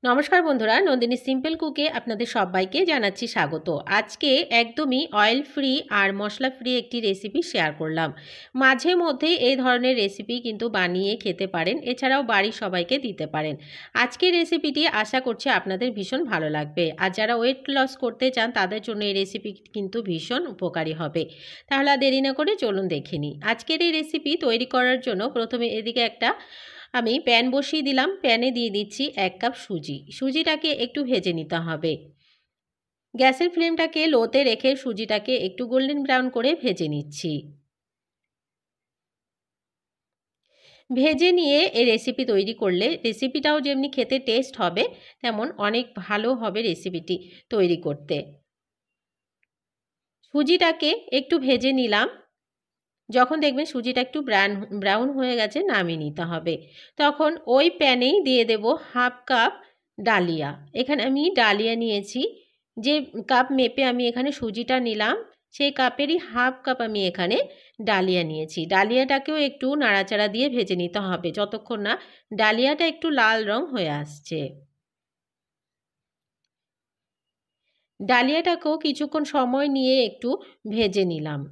নমস্কার বন্ধুরা, নন্দিনী সিম্পল কুকে আপনাদের সবাইকে জানাচ্ছি স্বাগত। আজকে একদমই অয়েল ফ্রি আর মশলা ফ্রি একটি রেসিপি শেয়ার করলাম। মাঝে মধ্যে এই ধরনের রেসিপি কিন্তু বানিয়ে খেতে পারেন, এছাড়াও বাড়ির সবাইকে দিতে পারেন। আজকের রেসিপিটি আশা করছি আপনাদের ভীষণ ভালো লাগবে, আর যারা ওয়েট লস করতে চান তাদের জন্য এই রেসিপি কিন্তু ভীষণ উপকারী হবে। তাহলে আর দেরি না করে চলুন দেখে নিই। আজকের এই রেসিপি তৈরি করার জন্য প্রথমে এদিকে আমি প্যান বসিয়ে দিলাম। প্যানে দিয়ে দিচ্ছি 1 কাপ সুজি। সুজিটাকে একটু ভেজে নিতে হবে। গ্যাসের ফ্লেমটাকে লোতে রেখে সুজিটাকে একটু গোল্ডেন ব্রাউন করে ভেজে নিচ্ছি। ভেজে নিয়ে এই রেসিপি তৈরি করলে রেসিপিটাও যেমনি খেতে টেস্ট হবে, তেমন অনেক ভালো হবে রেসিপিটি তৈরি করতে। সুজিটাকে একটু ভেজে নিলাম। যখন দেখবেন সুজিটা একটু ব্রাউন হয়ে গেছে, নামিয়ে নিতে হবে। তখন ওই প্যানেই দিয়ে দেব 1/2 কাপ ডালিয়া। এখানে আমি ডালিয়া নিয়েছি, যে কাপ মেপে আমি এখানে সুজিটা নিলাম সেই কাপেরই 1/2 কাপ আমি এখানে ডালিয়া নিয়েছি। ডালিয়াটাকেও একটু নাড়াচাড়া দিয়ে ভেজে নিতে হবে যতক্ষণ না ডালিয়াটা একটু লাল রং হয়ে আসছে। ডালিয়াটাকেও কিছুক্ষণ সময় নিয়ে একটু ভেজে নিলাম।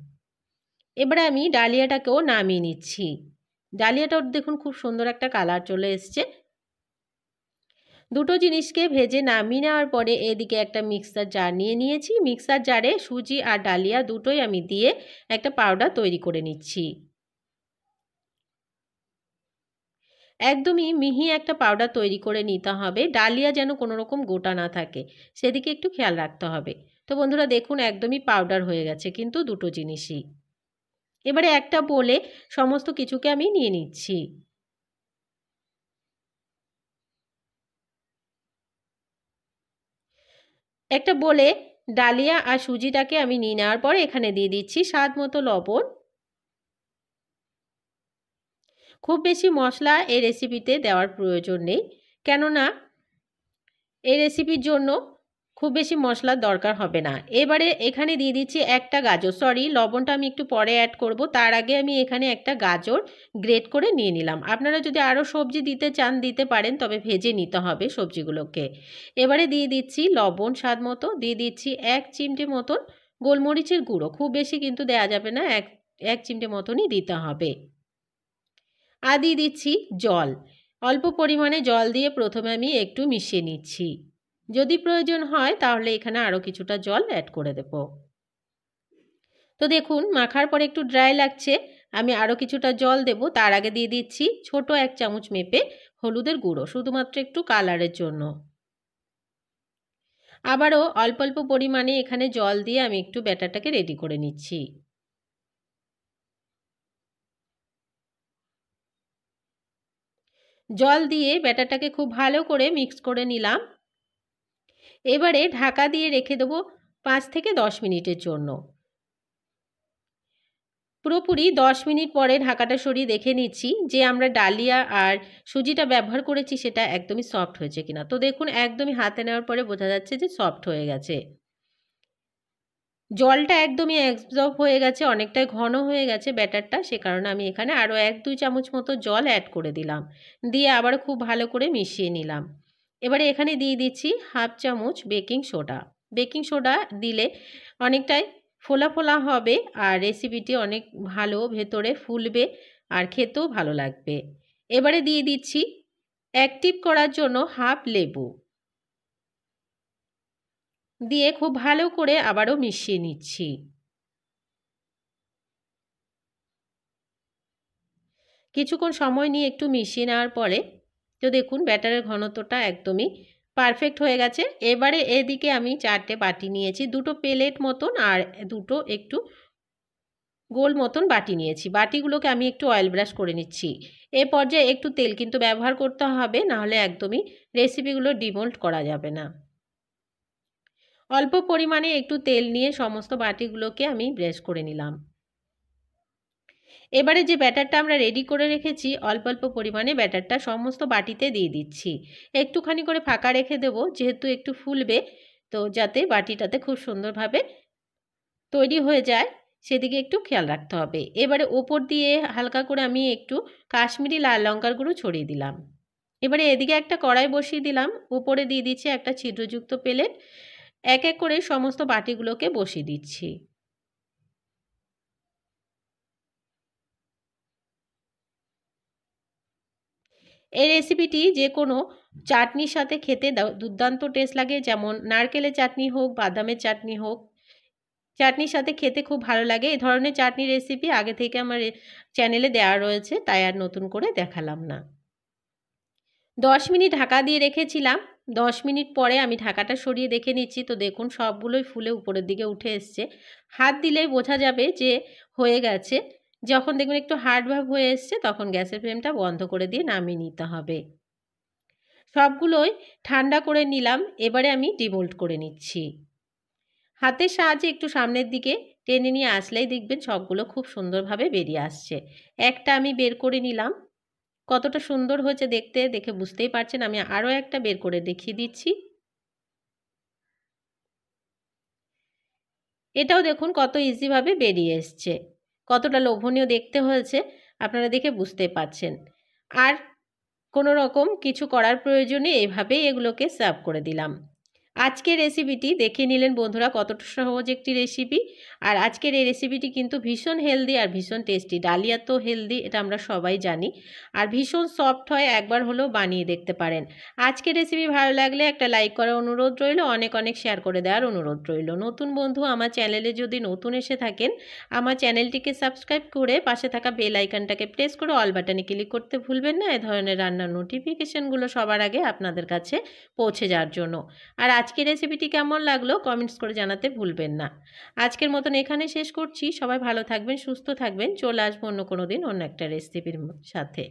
এবারে আমি ডালিয়াটাকেও নামিয়ে নিচ্ছি। ডালিয়াটাও দেখুন খুব সুন্দর একটা কালার চলে এসছে। দুটো জিনিসকে ভেজে নামিয়ে নেওয়ার পরে এদিকে একটা মিক্সার জার নিয়ে নিয়েছি। মিক্সার জারে সুজি আর ডালিয়া দুটোই আমি দিয়ে একটা পাউডার তৈরি করে নিচ্ছি। একদমই মিহি একটা পাউডার তৈরি করে নিতে হবে। ডালিয়া যেন কোনো রকম গোটা না থাকে, সেদিকে একটু খেয়াল রাখতে হবে। তো বন্ধুরা দেখুন একদমই পাউডার হয়ে গেছে কিন্তু দুটো জিনিসই। এবারে একটা বলে সমস্ত কিছুকে আমি নিয়ে নিচ্ছি। একটা বলে ডালিয়া আর সুজিটাকে আমি নিয়ে নেওয়ার পরে এখানে দিয়ে দিচ্ছি স্বাদ মতো লবণ। খুব বেশি মশলা এই রেসিপিতে দেওয়ার প্রয়োজন নেই, কেননা এই রেসিপির জন্য খুব বেশি মশলার দরকার হবে না। এবারে এখানে দিয়ে দিচ্ছি একটা গাজর। সরি, লবণটা আমি একটু পরে অ্যাড করব, তার আগে আমি এখানে একটা গাজর গ্রেট করে নিয়ে নিলাম। আপনারা যদি আরও সবজি দিতে চান দিতে পারেন, তবে ভেজে নিতে হবে সবজিগুলোকে। এবারে দিয়ে দিচ্ছি লবণ স্বাদ মতো, দিয়ে দিচ্ছি 1 চিমটে মতন গোলমরিচের গুঁড়ো। খুব বেশি কিন্তু দেওয়া যাবে না, এক চিমটে মতনই দিতে হবে। আর দিয়ে দিচ্ছি জল। অল্প পরিমাণে জল দিয়ে প্রথমে আমি একটু মিশিয়ে নিচ্ছি। যদি প্রয়োজন হয় তাহলে এখানে আরও কিছুটা জল অ্যাড করে দেব। তো দেখুন মাখার পরে একটু ড্রাই লাগছে, আমি আরও কিছুটা জল দেব। তার আগে দিয়ে দিচ্ছি ছোট 1 চামচ মেপে হলুদের গুঁড়ো, শুধুমাত্র একটু কালারের জন্য। আবারও অল্প অল্প পরিমাণে এখানে জল দিয়ে আমি একটু ব্যাটারটাকে রেডি করে নিচ্ছি। জল দিয়ে ব্যাটারটাকে খুব ভালো করে মিক্স করে নিলাম। এবারে ঢাকা দিয়ে রেখে দেবো 5 থেকে 10 মিনিটের জন্য। পুরোপুরি 10 মিনিট পরে ঢাকাটা সরিয়ে দেখে নিচ্ছি যে আমরা ডালিয়া আর সুজিটা ব্যবহার করেছি সেটা একদমই সফট হয়েছে কিনা। তো দেখুন একদমই হাতে নেওয়ার পরে বোঝা যাচ্ছে যে সফট হয়ে গেছে। জলটা একদমই অ্যাবজর্ব হয়ে গেছে, অনেকটাই ঘন হয়ে গেছে ব্যাটারটা, সে কারণে আমি এখানে আরও 1-2 চামচ মতো জল অ্যাড করে দিলাম। দিয়ে আবার খুব ভালো করে মিশিয়ে নিলাম। এবারে এখানে দিয়ে দিচ্ছি 1/2 চামচ বেকিং সোডা। বেকিং সোডা দিলে অনেকটাই ফোলা ফোলা হবে আর রেসিপিটি অনেক ভালো ভেতরে ফুলবে আর খেতেও ভালো লাগবে। এবারে দিয়ে দিচ্ছি অ্যাক্টিভ করার জন্য 1/2 লেবু। দিয়ে খুব ভালো করে আবারও মিশিয়ে নিচ্ছি। কিছুক্ষণ সময় নিয়ে একটু মিশিয়ে নেওয়ার পরে তো দেখুন ব্যাটারের ঘনত্বটা একদমই পারফেক্ট হয়ে গেছে। এবারে এদিকে আমি 4টে বাটি নিয়েছি, 2টো প্লেট মতন আর 2টো একটু গোল মতন বাটি নিয়েছি। বাটিগুলোকে আমি একটু অয়েল ব্রাশ করে নিচ্ছি। এ পর্যায়ে একটু তেল কিন্তু ব্যবহার করতে হবে, নাহলে একদমই রেসিপিগুলো ডিমোল্ড করা যাবে না। অল্প পরিমাণে একটু তেল নিয়ে সমস্ত বাটিগুলোকে আমি ব্রাশ করে নিলাম। এবারে যে ব্যাটারটা আমরা রেডি করে রেখেছি অল্প অল্প পরিমাণে ব্যাটারটা সমস্ত বাটিতে দিয়ে দিচ্ছি। একটুখানি করে ফাঁকা রেখে দেব, যেহেতু একটু ফুলবে, তো যাতে বাটিটাতে খুব সুন্দরভাবে তৈরি হয়ে যায় সেদিকে একটু খেয়াল রাখতে হবে। এবারে ওপর দিয়ে হালকা করে আমি একটু কাশ্মীরি লাল লঙ্কার গুঁড়ো ছড়িয়ে দিলাম। এবারে এদিকে একটা কড়াই বসিয়ে দিলাম, উপরে দিয়ে দিচ্ছি একটা ছিদ্রযুক্ত প্লেট। এক এক করে সমস্ত বাটিগুলোকে বসিয়ে দিচ্ছি। এই রেসিপিটি যে কোনো চাটনির সাথে খেতে দুর্দান্ত টেস্ট লাগে, যেমন নারকেলের চাটনি হোক, বাদামের চাটনি হোক, চাটনির সাথে খেতে খুব ভালো লাগে। এই ধরনের চাটনি রেসিপি আগে থেকে আমার চ্যানেলে দেওয়া রয়েছে, তাই আর নতুন করে দেখালাম না। 10 মিনিট ঢাকা দিয়ে রেখেছিলাম। 10 মিনিট পরে আমি ঢাকাটা সরিয়ে দেখে নিচ্ছি, তো দেখুন সবগুলোই ফুলে উপরের দিকে উঠে এসছে। হাত দিলেই বোঝা যাবে যে হয়ে গেছে। যখন দেখবেন একটু হার্ড ভাব হয়ে এসছে, তখন গ্যাসের ফ্লেমটা বন্ধ করে দিয়ে নামিয়ে নিতে হবে। সবগুলোই ঠান্ডা করে নিলাম। এবারে আমি ডিমোল্ড করে নিচ্ছি। হাতের সাহায্যে একটু সামনের দিকে টেনে নিয়ে আসলেই দেখবেন সবগুলো খুব সুন্দরভাবে বেরিয়ে আসছে। একটা আমি বের করে নিলাম। কতটা সুন্দর হয়েছে দেখতে, দেখে বুঝতেই পারছেন। আমি আরও একটা বের করে দেখিয়ে দিচ্ছি। এটাও দেখুন কত ইজিভাবে বেরিয়ে এসছে। কতটা লোভনীয় দেখতে হয়েছে আপনারা দেখে বুঝতে পারছেন। আর কোনো রকম কিছু করার প্রয়োজনে এভাবেই এগুলোকে সার্ভ করে দিলাম। আজকের রেসিপিটি দেখে নিলেন বন্ধুরা কতটা সহজ একটি রেসিপি। আর আজকের এই রেসিপিটি কিন্তু ভীষণ হেলদি আর ভীষণ টেস্টি। ডালিয়া তো হেলদি, এটা আমরা সবাই জানি, আর ভীষণ সফট হয়। একবার হলেও বানিয়ে দেখতে পারেন। আজকের রেসিপি ভালো লাগলে একটা লাইক করার অনুরোধ রইল, অনেক অনেক শেয়ার করে দেওয়ার অনুরোধ রইল। নতুন বন্ধু আমার চ্যানেলে যদি নতুন এসে থাকেন, আমার চ্যানেলটিকে সাবস্ক্রাইব করে পাশে থাকা বেল আইকনটাকে প্রেস করে অল বাটনে ক্লিক করতে ভুলবেন না, এ ধরনের রান্নার নোটিফিকেশনগুলো সবার আগে আপনাদের কাছে পৌঁছে যাওয়ার জন্য। আর আজকের রেসিপিটি কেমন লাগলো কমেন্টস করে জানাতে ভুলবেন না। আজকের মতন এখানে শেষ করছি। সবাই ভালো থাকবেন, সুস্থ থাকবেন। চলে আসবো অন্য কোনো দিন অন্য একটা রেসিপির সাথে।